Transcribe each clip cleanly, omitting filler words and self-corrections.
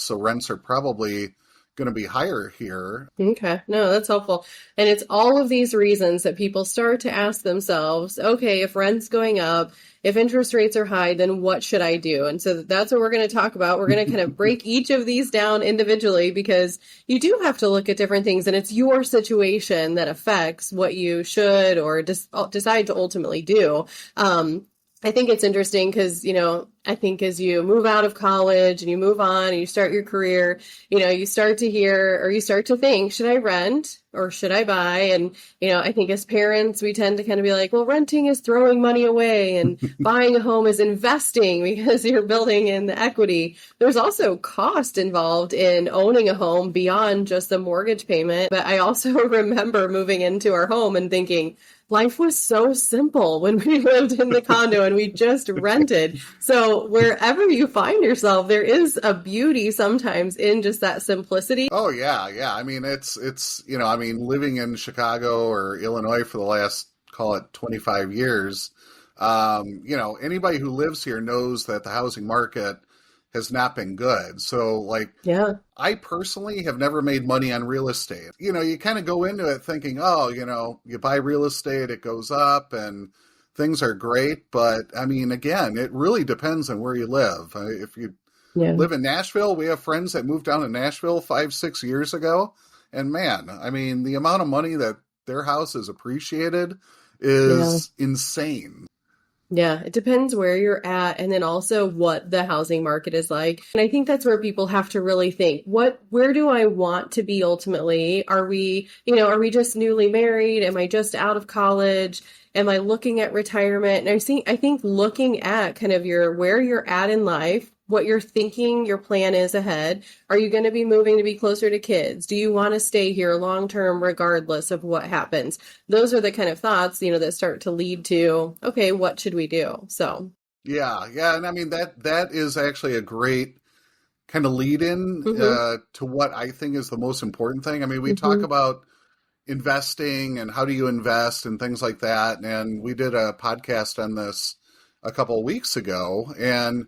so rents are probably going to be higher here. Okay. No, that's helpful. And it's all of these reasons that people start to ask themselves, okay, if rent's going up, if interest rates are high, then what should I do? And so that's what we're going to talk about. We're going to kind of break each of these down individually because you do have to look at different things and it's your situation that affects what you should or decide to ultimately do. I think it's interesting because, I think as you move out of college and you move on and you start your career, you start to hear or you start to think, should I rent or should I buy? And, I think as parents, we tend to kind of be like, well, renting is throwing money away and buying a home is investing because you're building in the equity. There's also cost involved in owning a home beyond just the mortgage payment. But I also remember moving into our home and thinking, life was so simple when we lived in the condo and we just rented. So wherever you find yourself, there is a beauty sometimes in just that simplicity. Oh, yeah. Yeah. I mean, it's living in Chicago or Illinois for the last, call it 25 years, anybody who lives here knows that the housing market has not been good. So I personally have never made money on real estate. You kind of go into it thinking, you buy real estate, it goes up and things are great. But I mean, again, it really depends on where you live. If you live in Nashville, we have friends that moved down to Nashville 5-6 years ago. And man, I mean, the amount of money that their house is appreciated is insane. Yeah, it depends where you're at and then also what the housing market is like. And I think that's where people have to really think, where do I want to be ultimately? Are we just newly married? Am I just out of college? Am I looking at retirement? And I think looking at kind of where you're at in life, what you're thinking your plan is ahead. Are you going to be moving to be closer to kids? Do you want to stay here long term regardless of what happens? Those are the kind of thoughts, that start to lead to, okay, what should we do? So yeah. And I mean that is actually a great kind of lead in to what I think is the most important thing. I mean, we talk about investing and how do you invest and things like that. And we did a podcast on this a couple of weeks ago, and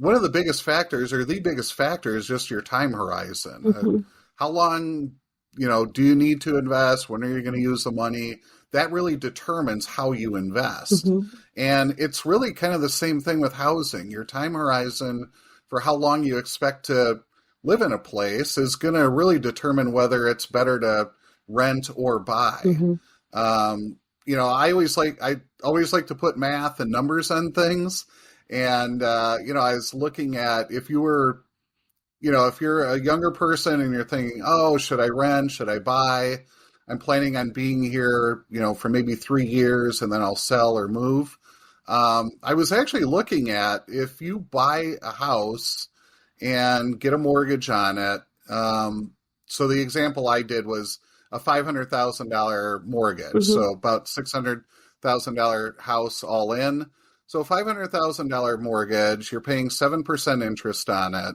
one of the biggest factors, or the biggest factor, is just your time horizon. How long, do you need to invest? When are you going to use the money? That really determines how you invest. And it's really kind of the same thing with housing. Your time horizon for how long you expect to live in a place is going to really determine whether it's better to rent or buy. I always like to put math and numbers on things. And, I was looking at if you're a younger person and you're thinking, oh, should I rent? Should I buy? I'm planning on being here, for maybe 3 years and then I'll sell or move. I was actually looking at if you buy a house and get a mortgage on it. So the example I did was a $500,000 mortgage. So about $600,000 house all in. So $500,000 mortgage, you're paying 7% interest on it.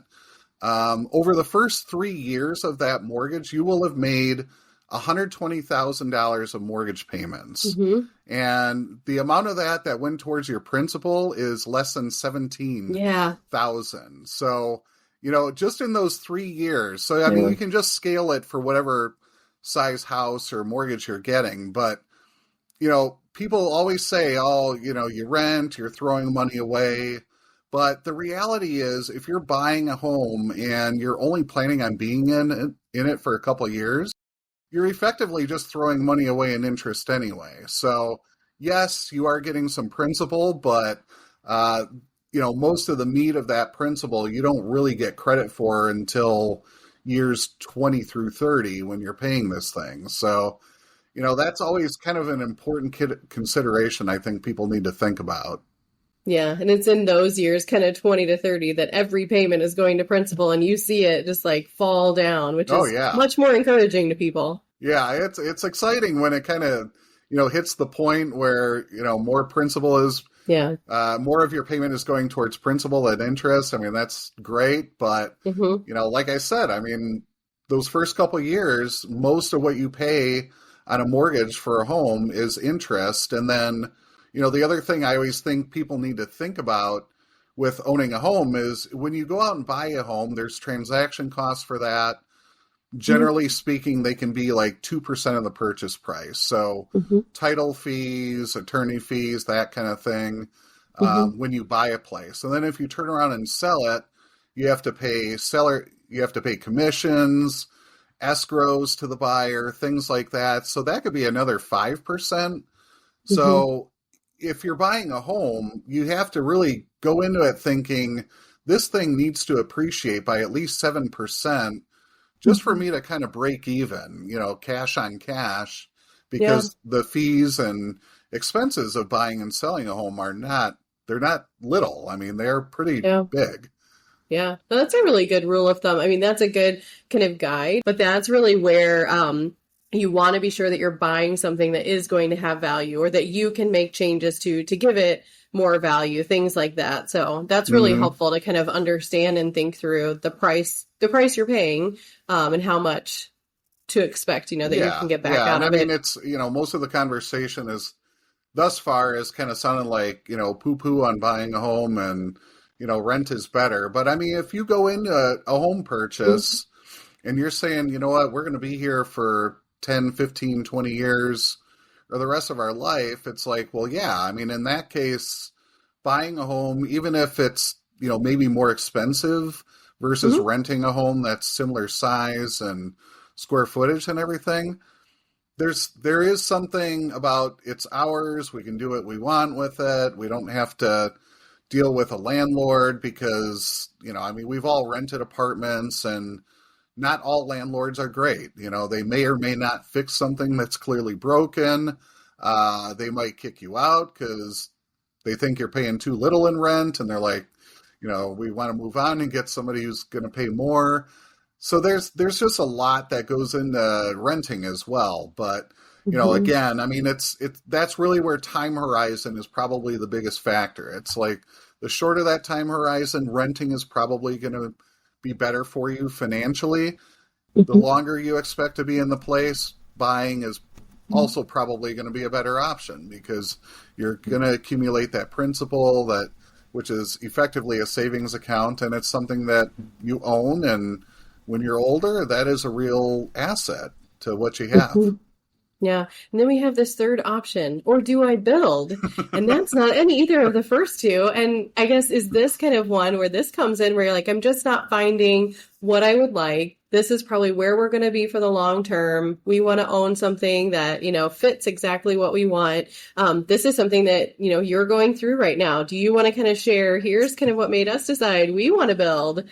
Over the first 3 years of that mortgage, you will have made $120,000 of mortgage payments. And the amount of that went towards your principal is less than $17,000. So, just in those 3 years. So, I mean, you can just scale it for whatever size house or mortgage you're getting. But, people always say, oh, you rent, you're throwing money away. But the reality is, if you're buying a home and you're only planning on being in it for a couple of years, you're effectively just throwing money away in interest anyway. So, yes, you are getting some principal, but, most of the meat of that principal, you don't really get credit for until years 20 through 30 when you're paying this thing. So, that's always kind of an important consideration I think people need to think about. Yeah. And it's in those years, kind of 20 to 30, that every payment is going to principal and you see it just fall down, which is much more encouraging to people. Yeah. It's exciting when it kind of, hits the point where, more principal is, more of your payment is going towards principal than interest. I mean, that's great. But, like I said, I mean, those first couple of years, most of what you pay on a mortgage for a home is interest. And then, the other thing I always think people need to think about with owning a home is when you go out and buy a home, there's transaction costs for that. Generally speaking, they can be like 2% of the purchase price. So title fees, attorney fees, that kind of thing, when you buy a place. And then if you turn around and sell it, you have to pay commissions, escrows to the buyer, things like that. So that could be another 5%. So if you're buying a home, you have to really go into it thinking this thing needs to appreciate by at least 7% just for me to kind of break even, cash on cash, because the fees and expenses of buying and selling a home they're not little. I mean, they're pretty big. Yeah, well, that's a really good rule of thumb. I mean, that's a good kind of guide, but that's really where you want to be sure that you're buying something that is going to have value, or that you can make changes to give it more value, things like that. So that's really helpful to kind of understand and think through the price you're paying, and how much to expect, that you can get back out of it. I mean, it's, most of the conversation is thus far is kind of sounding like, poo-poo on buying a home and, rent is better. But I mean, if you go into a home purchase and you're saying, you know what, we're going to be here for 10, 15, 20 years or the rest of our life, it's like, well, yeah, I mean, in that case, buying a home, even if it's, maybe more expensive versus renting a home that's similar size and square footage and everything, there is something about it's ours. We can do what we want with it. We don't have to deal with a landlord because, we've all rented apartments, and not all landlords are great. They may or may not fix something that's clearly broken. They might kick you out because they think you're paying too little in rent, and they're like, we want to move on and get somebody who's going to pay more. So there's just a lot that goes into renting as well. But, again, I mean, that's really where time horizon is probably the biggest factor. It's like the shorter that time horizon, renting is probably going to be better for you financially. The longer you expect to be in the place, buying is also probably going to be a better option because you're going to accumulate that principal which is effectively a savings account, and it's something that you own, and when you're older, that is a real asset to what you have. Yeah. And then we have this third option, or do I build? And that's not in either of the first two. And I guess, is this kind of one where this comes in where you're like, I'm just not finding what I would like. This is probably where we're going to be for the long term. We want to own something that, fits exactly what we want. This is something that, you're going through right now. Do you want to kind of share, here's kind of what made us decide we want to build?